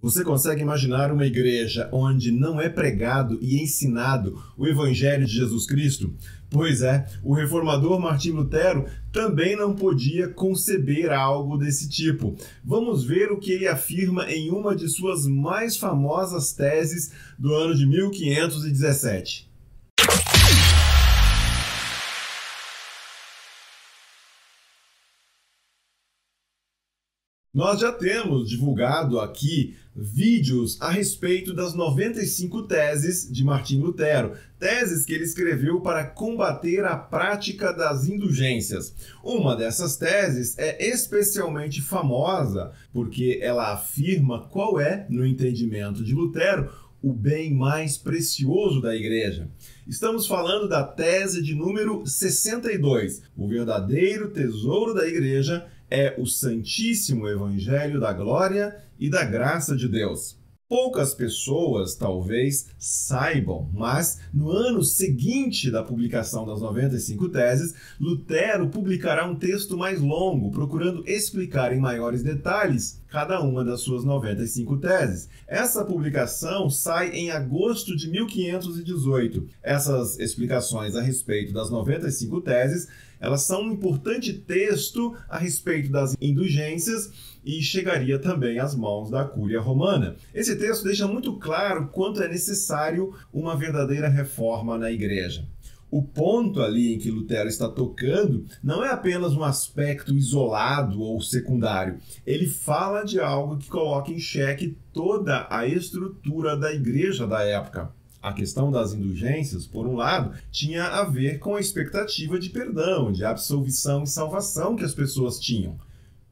Você consegue imaginar uma igreja onde não é pregado e ensinado o Evangelho de Jesus Cristo? Pois é, o reformador Martinho Lutero também não podia conceber algo desse tipo. Vamos ver o que ele afirma em uma de suas mais famosas teses do ano de 1517. Nós já temos divulgado aqui vídeos a respeito das 95 teses de Martinho Lutero, teses que ele escreveu para combater a prática das indulgências. Uma dessas teses é especialmente famosa porque ela afirma qual é, no entendimento de Lutero, o bem mais precioso da igreja. Estamos falando da tese de número 62. O verdadeiro tesouro da igreja é o Santíssimo Evangelho da Glória e da Graça de Deus. Poucas pessoas, talvez, saibam, mas no ano seguinte da publicação das 95 teses, Lutero publicará um texto mais longo, procurando explicar em maiores detalhes cada uma das suas 95 teses. Essa publicação sai em agosto de 1518. Essas explicações a respeito das 95 teses, elas são um importante texto a respeito das indulgências e chegaria também às mãos da Cúria Romana. Esse texto deixa muito claro quanto é necessário uma verdadeira reforma na igreja. O ponto ali em que Lutero está tocando não é apenas um aspecto isolado ou secundário. Ele fala de algo que coloca em xeque toda a estrutura da igreja da época. A questão das indulgências, por um lado, tinha a ver com a expectativa de perdão, de absolvição e salvação que as pessoas tinham.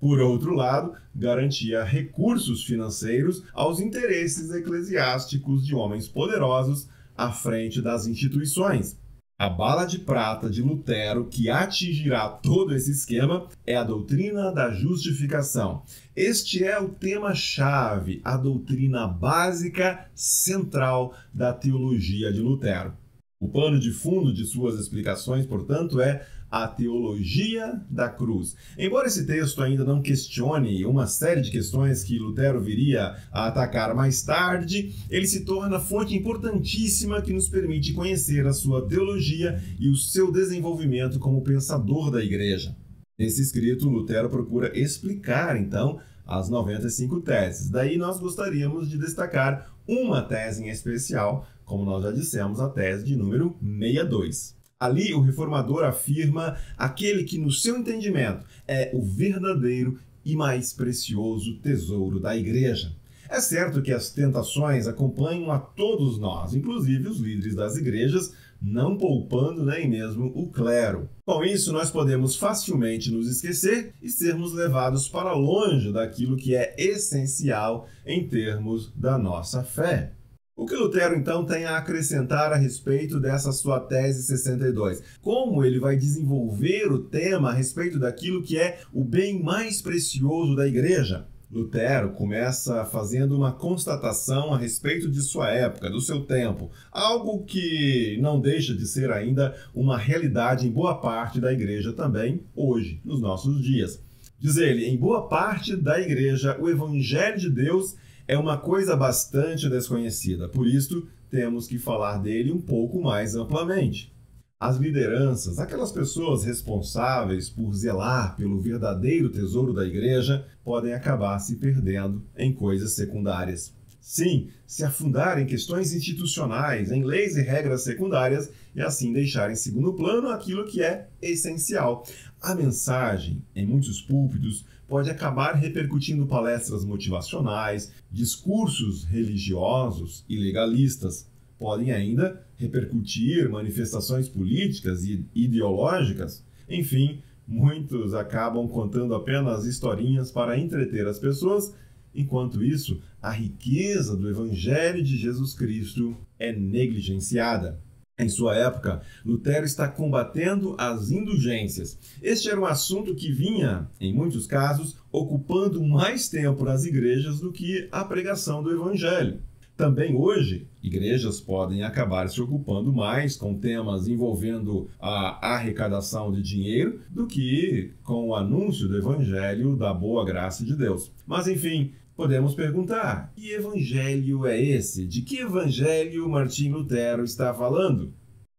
Por outro lado, garantia recursos financeiros aos interesses eclesiásticos de homens poderosos à frente das instituições. A bala de prata de Lutero que atingirá todo esse esquema é a doutrina da justificação. Este é o tema-chave, a doutrina básica central da teologia de Lutero. O pano de fundo de suas explicações, portanto, é a teologia da cruz. Embora esse texto ainda não questione uma série de questões que Lutero viria a atacar mais tarde, ele se torna fonte importantíssima que nos permite conhecer a sua teologia e o seu desenvolvimento como pensador da igreja. Nesse escrito, Lutero procura explicar, então, as 95 teses. Daí nós gostaríamos de destacar uma tese em especial, como nós já dissemos, a tese de número 62. Ali, o reformador afirma aquele que, no seu entendimento, é o verdadeiro e mais precioso tesouro da igreja. É certo que as tentações acompanham a todos nós, inclusive os líderes das igrejas, não poupando nem mesmo o clero. Com isso, nós podemos facilmente nos esquecer e sermos levados para longe daquilo que é essencial em termos da nossa fé. O que Lutero, então, tem a acrescentar a respeito dessa sua tese 62? Como ele vai desenvolver o tema a respeito daquilo que é o bem mais precioso da igreja? Lutero começa fazendo uma constatação a respeito de sua época, do seu tempo, algo que não deixa de ser ainda uma realidade em boa parte da igreja também hoje, nos nossos dias. Diz ele, em boa parte da igreja, o Evangelho de Deus é uma coisa bastante desconhecida, por isso temos que falar dele um pouco mais amplamente. As lideranças, aquelas pessoas responsáveis por zelar pelo verdadeiro tesouro da igreja, podem acabar se perdendo em coisas secundárias. Sim, se afundar em questões institucionais, em leis e regras secundárias e assim deixar em segundo plano aquilo que é essencial. A mensagem, em muitos púlpitos, pode acabar repercutindo palestras motivacionais, discursos religiosos e legalistas. Podem ainda repercutir manifestações políticas e ideológicas. Enfim, muitos acabam contando apenas historinhas para entreter as pessoas. Enquanto isso, a riqueza do Evangelho de Jesus Cristo é negligenciada. Em sua época, Lutero está combatendo as indulgências. Este era um assunto que vinha, em muitos casos, ocupando mais tempo nas igrejas do que a pregação do Evangelho. Também hoje, igrejas podem acabar se ocupando mais com temas envolvendo a arrecadação de dinheiro do que com o anúncio do Evangelho da boa graça de Deus. Mas, enfim, Podemos perguntar: que evangelho é esse? De que evangelho Martim Lutero está falando?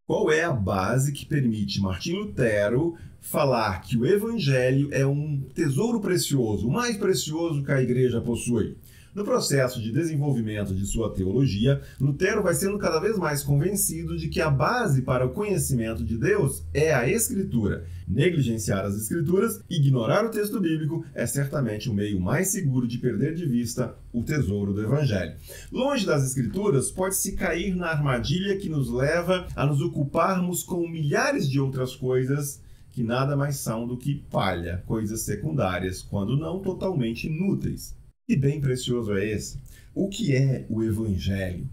Qual é a base que permite Martim Lutero falar que o evangelho é um tesouro precioso, o mais precioso que a igreja possui? No processo de desenvolvimento de sua teologia, Lutero vai sendo cada vez mais convencido de que a base para o conhecimento de Deus é a Escritura. Negligenciar as Escrituras, ignorar o texto bíblico, é certamente o meio mais seguro de perder de vista o tesouro do Evangelho. Longe das Escrituras, pode-se cair na armadilha que nos leva a nos ocuparmos com milhares de outras coisas que nada mais são do que palha, coisas secundárias, quando não totalmente inúteis. Que bem precioso é esse? O que é o Evangelho?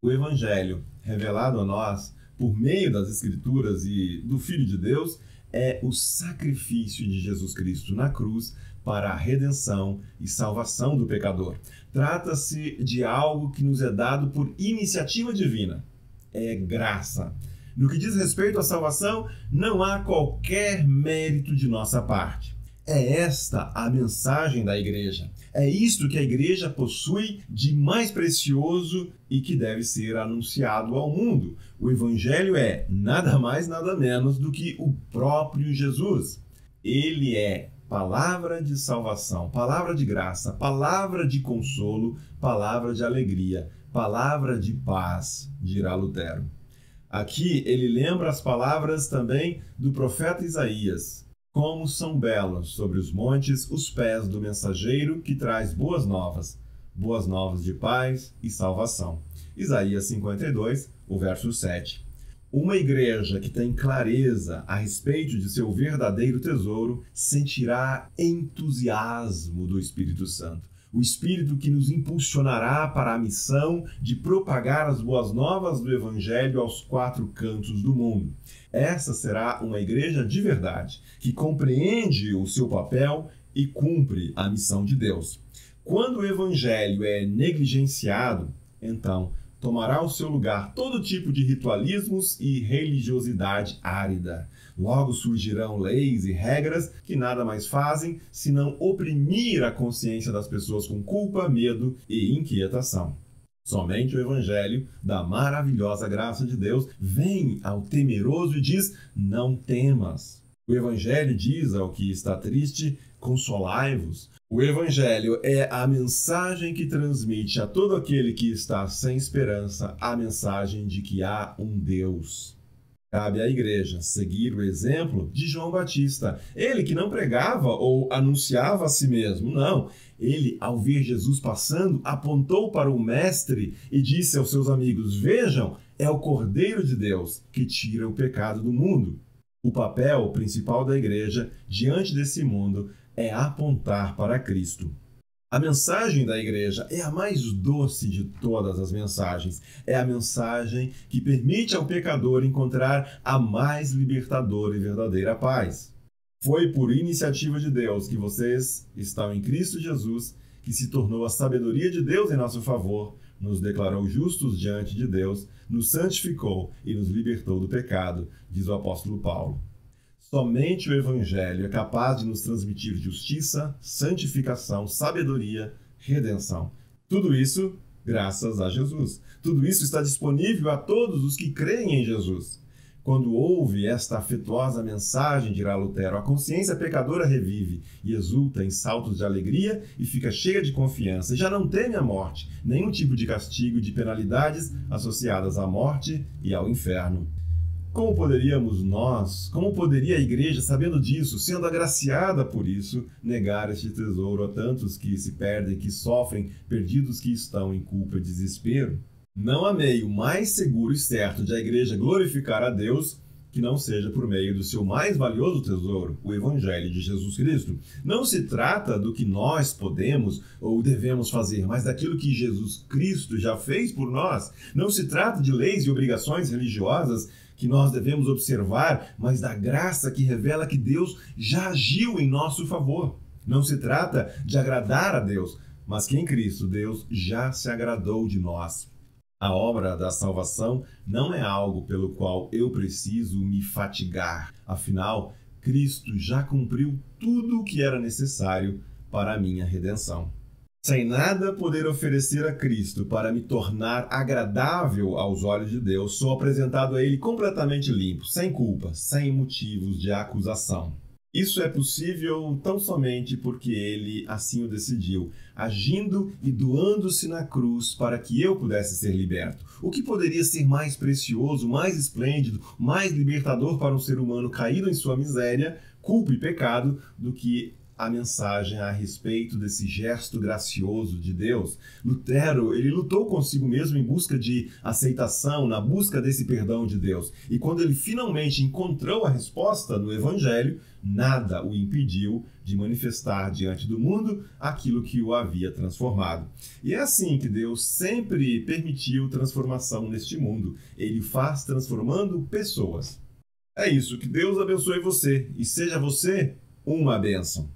O Evangelho, revelado a nós por meio das Escrituras e do Filho de Deus, é o sacrifício de Jesus Cristo na cruz para a redenção e salvação do pecador. Trata-se de algo que nos é dado por iniciativa divina. É graça. No que diz respeito à salvação, não há qualquer mérito de nossa parte. É esta a mensagem da igreja. É isto que a igreja possui de mais precioso e que deve ser anunciado ao mundo. O evangelho é nada mais, nada menos do que o próprio Jesus. Ele é palavra de salvação, palavra de graça, palavra de consolo, palavra de alegria, palavra de paz, dirá Lutero. Aqui ele lembra as palavras também do profeta Isaías. Como são belos sobre os montes os pés do mensageiro que traz boas novas de paz e salvação. Isaías 52, o verso 7. Uma igreja que tem clareza a respeito de seu verdadeiro tesouro sentirá entusiasmo do Espírito Santo. O Espírito que nos impulsionará para a missão de propagar as boas novas do Evangelho aos quatro cantos do mundo. Essa será uma igreja de verdade, que compreende o seu papel e cumpre a missão de Deus. Quando o Evangelho é negligenciado, então tomará o seu lugar todo tipo de ritualismos e religiosidade árida. Logo surgirão leis e regras que nada mais fazem senão oprimir a consciência das pessoas com culpa, medo e inquietação. Somente o Evangelho da maravilhosa graça de Deus vem ao temeroso e diz: não temas. O Evangelho diz ao que está triste: consolai-vos. O Evangelho é a mensagem que transmite a todo aquele que está sem esperança a mensagem de que há um Deus. Cabe à igreja seguir o exemplo de João Batista. Ele que não pregava ou anunciava a si mesmo, não. Ele, ao ver Jesus passando, apontou para o Mestre e disse aos seus amigos: vejam, é o Cordeiro de Deus que tira o pecado do mundo. O papel principal da igreja diante desse mundo é apontar para Cristo. A mensagem da igreja é a mais doce de todas as mensagens. É a mensagem que permite ao pecador encontrar a mais libertadora e verdadeira paz. Foi por iniciativa de Deus que vocês estão em Cristo Jesus, que se tornou a sabedoria de Deus em nosso favor, nos declarou justos diante de Deus, nos santificou e nos libertou do pecado, diz o apóstolo Paulo. Somente o Evangelho é capaz de nos transmitir justiça, santificação, sabedoria, redenção. Tudo isso graças a Jesus. Tudo isso está disponível a todos os que creem em Jesus. Quando ouve esta afetuosa mensagem, dirá Lutero, a consciência pecadora revive e exulta em saltos de alegria e fica cheia de confiança. E já não teme a morte, nenhum tipo de castigo e de penalidades associadas à morte e ao inferno. Como poderíamos nós, como poderia a igreja, sabendo disso, sendo agraciada por isso, negar este tesouro a tantos que se perdem, que sofrem, perdidos que estão em culpa e desespero? Não há meio mais seguro e certo de a igreja glorificar a Deus que não seja por meio do seu mais valioso tesouro, o Evangelho de Jesus Cristo. Não se trata do que nós podemos ou devemos fazer, mas daquilo que Jesus Cristo já fez por nós. Não se trata de leis e obrigações religiosas que nós devemos observar, mas da graça que revela que Deus já agiu em nosso favor. Não se trata de agradar a Deus, mas que em Cristo Deus já se agradou de nós. A obra da salvação não é algo pelo qual eu preciso me fatigar. Afinal, Cristo já cumpriu tudo o que era necessário para a minha redenção. Sem nada poder oferecer a Cristo para me tornar agradável aos olhos de Deus, sou apresentado a Ele completamente limpo, sem culpa, sem motivos de acusação. Isso é possível tão somente porque Ele assim o decidiu, agindo e doando-se na cruz para que eu pudesse ser liberto. O que poderia ser mais precioso, mais esplêndido, mais libertador para um ser humano caído em sua miséria, culpa e pecado, do que a mensagem a respeito desse gesto gracioso de Deus? Lutero, ele lutou consigo mesmo em busca de aceitação, na busca desse perdão de Deus. E quando ele finalmente encontrou a resposta no Evangelho, nada o impediu de manifestar diante do mundo aquilo que o havia transformado. E é assim que Deus sempre permitiu transformação neste mundo. Ele faz transformando pessoas. É isso, que Deus abençoe você e seja você uma bênção.